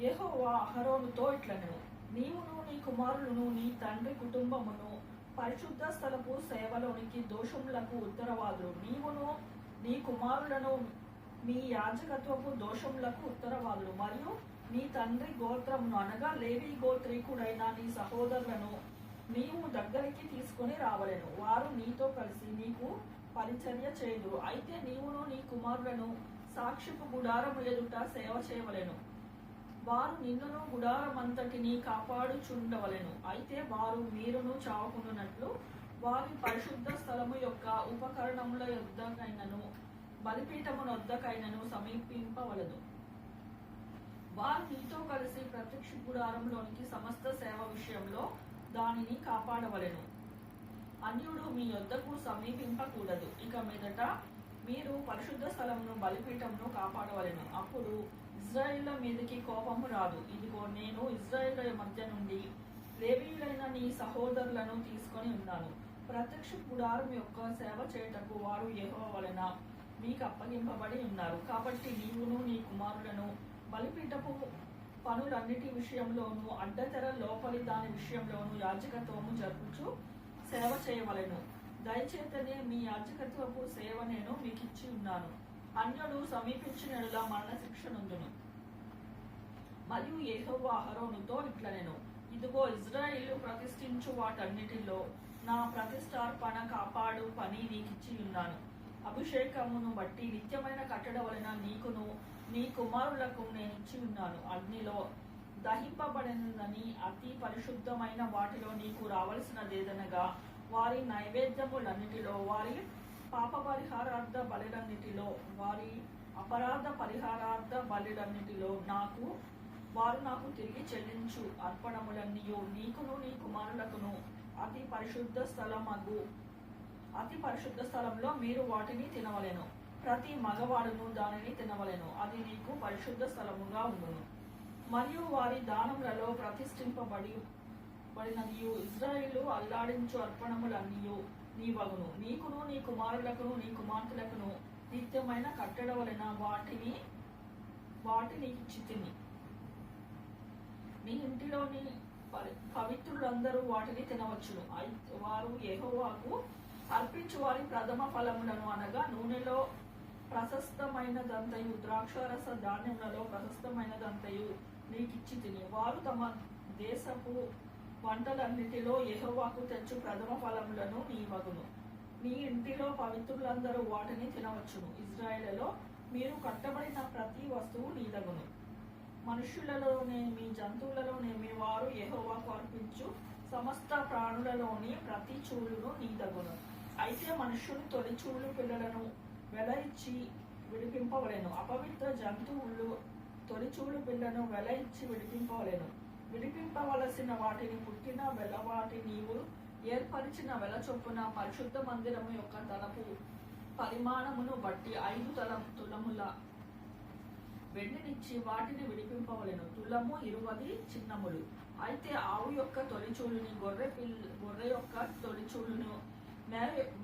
యెహోవా అహరోనుతో ఇట్లనెను, నీవును నీ కుమారులను నీ తండ్రి కుటుంబమును పరిశుద్ధ స్థలపు సేవలోనికి దోషములకు ఉత్తరవాదులు, నీవును నీ కుమారులను మీ యాజకత్వపు దోషములకు ఉత్తరవాదులు, మరియు నీ తండ్రి గోత్రమును అనగా లేవి గోత్రీకుడైన నీ సహోదరులను నీవు దగ్గరికి తీసుకొని రావలెను. వారు నీతో కలిసి నీకు పరిచర్య చేయుదురు. అయితే నీవును నీ కుమారులను సాక్ష్యపు గుడారము ఎదుట సేవ చేయవలెను. వారు నిన్నును గుడారమంతటిని కాపాడుచుండవలెను. అయితే వారు మీరును చావకుండునట్లు వారి పరిశుద్ధ స్థలము యొక్క ఉపకరణముల యొద్దకైనను బలిపీఠమునొద్దకైనను సమీపింపవలదు. వారు నీతో కలిసి ప్రత్యక్ష గుడారంలోనికి సమస్త సేవ విషయంలో దానిని కాపాడవలెను. అన్యుడు మీ యొద్దకు సమీపింపకూడదు. ఇక మీదట మీరు పరిశుద్ధ స్థలమును బలిపీఠమును కాపాడవలెను. అప్పుడు ఇజ్రాయేళ్ల మీదకి కోపము రాదు. ఇదిగో, నేను ఇజ్రాయేళ్ల మధ్య నుండి లేవీయులైన నీ సహోదరులను తీసుకొని ఉన్నాను. ప్రత్యక్ష గుడారం యొక్క సేవ చేయుటకు వారు యెహోవా వలన మీకు అప్పగింపబడి ఉన్నారు. కాబట్టి నీవును నీ కుమారులను బలిపీఠపు పనులన్నిటి విషయంలోనూ అడ్డతెర లోపలి దాని విషయంలోనూ యాజకత్వము జరుపుచు సేవ చేయవలెను. దయచేతనే మీ యాజకత్వపు సేవ నేను మీకు ఇచ్చి ఉన్నాను. అన్యుడు సమీపించినలా మరణశిక్ష నొందును. మరియు యెహోవా అహరోనుతో ఇట్లనెను, ఇదిగో, ఇజ్రాయేలు ప్రతిష్ఠించు వాటన్నిటిలో నా ప్రతిష్టార్పణ కాపాడు పని నీకిచ్చి ఉన్నాను. అభిషేకమును బట్టి నిత్యమైన కట్టడ వలన నీకును నీ కుమారులకు నేనిచ్చి ఉన్నాను. అగ్నిలో దహింపబడినదని అతి పరిశుద్ధమైన వాటిలో నీకు రావలసినదేదనగా వారి నైవేద్యములన్నిటిలో, వారి పాప పరిహారార్థ బలులన్నిటిలో, వారి అపరాధ పరిహారార్థ బలులన్నిటిలో వారు నాకు తిరిగి చెల్లించు అర్పణములన్నీయు నీకును నీ కుమారులకును అతి పరిశుద్ధ స్థలంలో మీరు వాటిని తినవలెను. ప్రతి మగవాడును దానిని తినవలెను. అది నీకు పరిశుద్ధ స్థలముగా ఉండును. మరియు వారి దానములలో ప్రతిష్ఠింపబడినదియు ఇజ్రాయేలు అల్లాడించు అర్పణములన్నీయు నీవగును. నీకును నీ కుమారులకును నీ కుమార్తెలకును నిత్యమైన కట్టడ వలన వాటిని ఇచ్చితిని. నీ ఇంటిలోని పవిత్రులందరూ వాటిని తినవచ్చును. వారు యెహోవాకు అర్పించు వారి ప్రథమ ఫలములను అనగా నూనెలో ప్రశస్తమైనదంతయు ద్రాక్షారస ధాన్యములలో ప్రశస్తమైనదంతయు నీకిచ్చి తిని. వారు తమ దేశపు వంటలన్నిటిలో యెహోవాకు తెచ్చు ప్రథమ ఫలములను నీవగును. నీ ఇంటిలో పవిత్రులందరూ వాటిని తినవచ్చును. ఇజ్రాయేలులో మీరు కట్టబడిన ప్రతి వస్తువు నీదగును. మనుష్యులలోనేమి జంతువులలోనేమి వారు యెహోవాకు అర్పించు సమస్త ప్రాణులలోని ప్రతి చూలును నీదగును. అయితే మనుష్యులు తొలి చూలు పిల్లలను వెల ఇచ్చి విడిపింపవలెను. అపవిత్ర జంతువులు తొలి చూలు పిల్లను వెల ఇచ్చి విడిపింపవలెను. విడిపింపవలసిన వాటిని పుట్టిన వెలవాటి నీవు ఏర్పరిచిన వెల చొప్పున పరిశుద్ధ మందిరము యొక్క తలపు పరిమాణమును బట్టి 5 తులముల వెండినిచ్చి వాటిని విడిపింపవలెను. తులము 20 చిన్నములు. అయితే ఆవు యొక్క తొలిచూలుని, గొర్రె యొక్క తొలిచూలును,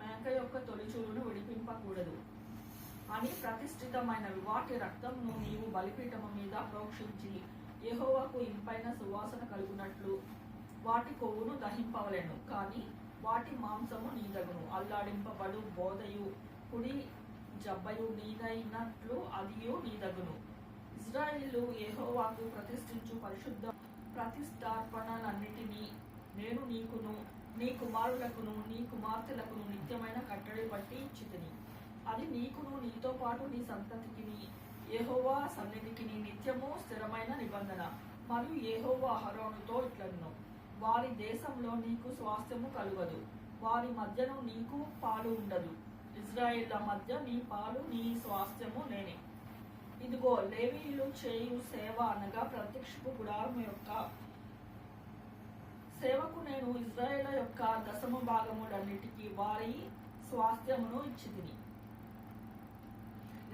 మేక యొక్క తొలిచూలును విడిపింపకూడదు అని ప్రతిష్ఠితమైనవి. వాటి రక్తమును నీవు బలిపీఠము మీద ప్రోక్షించి యెహోవాకు ఇంపైన సువాసన కలుగునట్లు వాటి కొవ్వును దహింపవలెను. కానీ వాటి మాంసము నీదగును. అల్లాడింపబడు బోధయు కుడి జబ్బయు నీదైనట్లు అదియు నీదగును. ఇజ్రాయేలు యెహోవాకు ప్రతిష్ఠించు పరిశుద్ధ ప్రతిష్ఠార్పణలన్నిటినీ నేను నీకును నీ కుమారులకును నీ కుమార్తెలకును నిత్యమైన కట్టడి బట్టి ఇచ్చితిని. అది నీకును నీతో పాటు నీ సంతతికిని యెహోవా సన్నిధికి నిత్యము స్థిరమైన నిబంధన. మరియు యెహోవా అహరోనుతో ఇట్లనెను, వారి దేశంలో నీకు స్వాస్థ్యము కలుగదు, వారి మధ్యను నీకు పాలు ఉండదు. ఇజ్రాయేళ్ల మధ్య నీ పాలు నీ స్వాస్థ్యము నేనే. ఇదిగో, లేవీయులు చేయు సేవ అనగా ప్రత్యక్షపు గుడారం యొక్క సేవకు నేను ఇజ్రాయేల్ యొక్క 10వ భాగములన్నిటికీ వారి స్వాస్థ్యమును ఇచ్చితిని.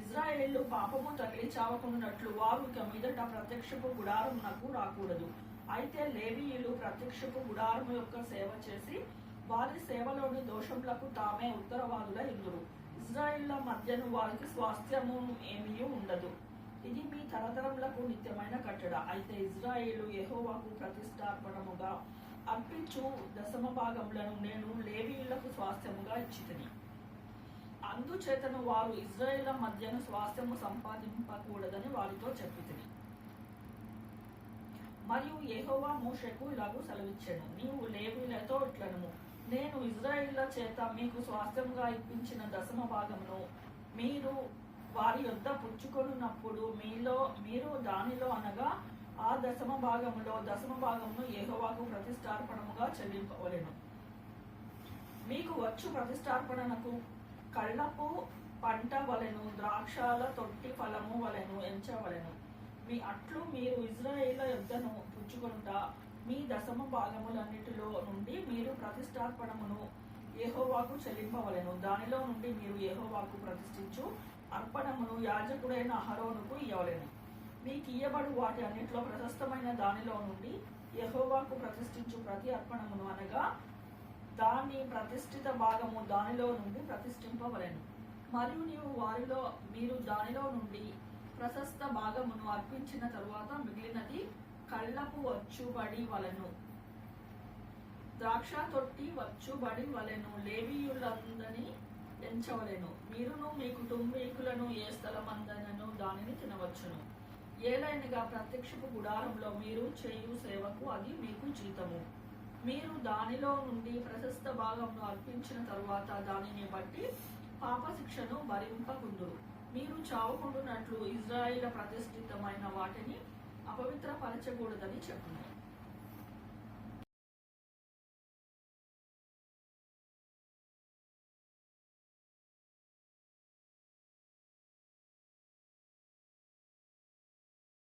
ఇజ్రాయేలు పాపము తగిలి చావకున్నట్లు వారు ఇక మీదట ప్రత్యక్షపు గుడారమునకు రాకూడదు. అయితే లేవీయులు ప్రత్యక్షపు గుడారము యొక్క సేవ చేసి వారి సేవలోని దోషములకు తామే ఉత్తరవాదుల ఇందురు. ఇజ్రాయేళ్ల మధ్యను వారికి స్వాస్థ్యము ఏమీ ఉండదు. ఇది మీ తరతరములకు నిత్యమైన కట్టడ. అయితే ఇజ్రాయేలు యెహోవాకు ప్రతిష్టార్పణముగా అర్పించు దశమ భాగములను నేను లేవీయులకు స్వాస్థ్యముగా ఇచ్చితిని. అందుచేతను వారు ఇజ్రాయేళ్ల మధ్యన స్వాస్థ్యము సంపాదింపకూడదని వారితో చెప్పితిని. మరియు యెహోవా మోషేకు ఇలాగూ సెలవిచ్చెను, నీవు లేవీయులతో ఇట్లనుము, నేను ఇజ్రాయేళ్ల చేత మీకు స్వాస్థ్యంగా ఇప్పించిన దశమ భాగమును మీరు వారి యొద్ద పుచ్చుకొనున్నప్పుడు మీరు దానిలో అనగా ఆ దశమ భాగమును యెహోవాకు ప్రతిష్టార్పణముగా చెల్లింపవలెను. మీకు వచ్చు ప్రతిష్టార్పణకు కళ్ళపు పంట వలెను, ద్రాక్షల తొట్టి ఫలము వలెను ఎంచవలెను. మీరు ఇజ్రాయేళ్ల యొద్దను పుచ్చుకొనుట మీ దశమ భాగములన్నిటిలో నుండి మీరు ప్రతిష్టార్పణమును యెహోవాకు చెల్లింపవలెను. దానిలో నుండి మీరు యెహోవాకు ప్రతిష్ఠించు అర్పణమును యాజకుడైన అహరోనుకు ఇయ్యవలెను. మీకు ఇయ్యబడు వాటి అన్నిటిలో ప్రశస్తమైన దానిలో నుండి యెహోవాకు ప్రతిష్ఠించు ప్రతి అర్పణమును అనగా దాని ప్రతిష్ఠిత భాగము దానిలో నుండి ప్రతిష్ఠింపవలెను. మరియు మీరు దానిలో నుండి ప్రశస్త భాగమును అర్పించిన తరువాత మిగిలినది కళ్ళపు వచ్చుబడి వలెను, ద్రాక్ష తొట్టి వచ్చుబడి వలెను లేవీయులందరినీ ఎంచవలెను. మీరును మీ కుటుంబీకులను ఏ స్థలమందైనను దానిని తినవచ్చును. ఏలైనగా ప్రత్యక్షపు గుడారంలో మీరు చేయు సేవకు అది మీకు జీతము. మీరు దానిలో నుండి ప్రశస్త భాగమును అర్పించిన తరువాత దానిని బట్టి పాపశిక్షను భరింపకుందురు. మీరు చావకుండునట్లు ఇజ్రాయేలు ప్రతిష్ఠితమైన వాటిని అపవిత్రపరచకూడదని చెప్పును.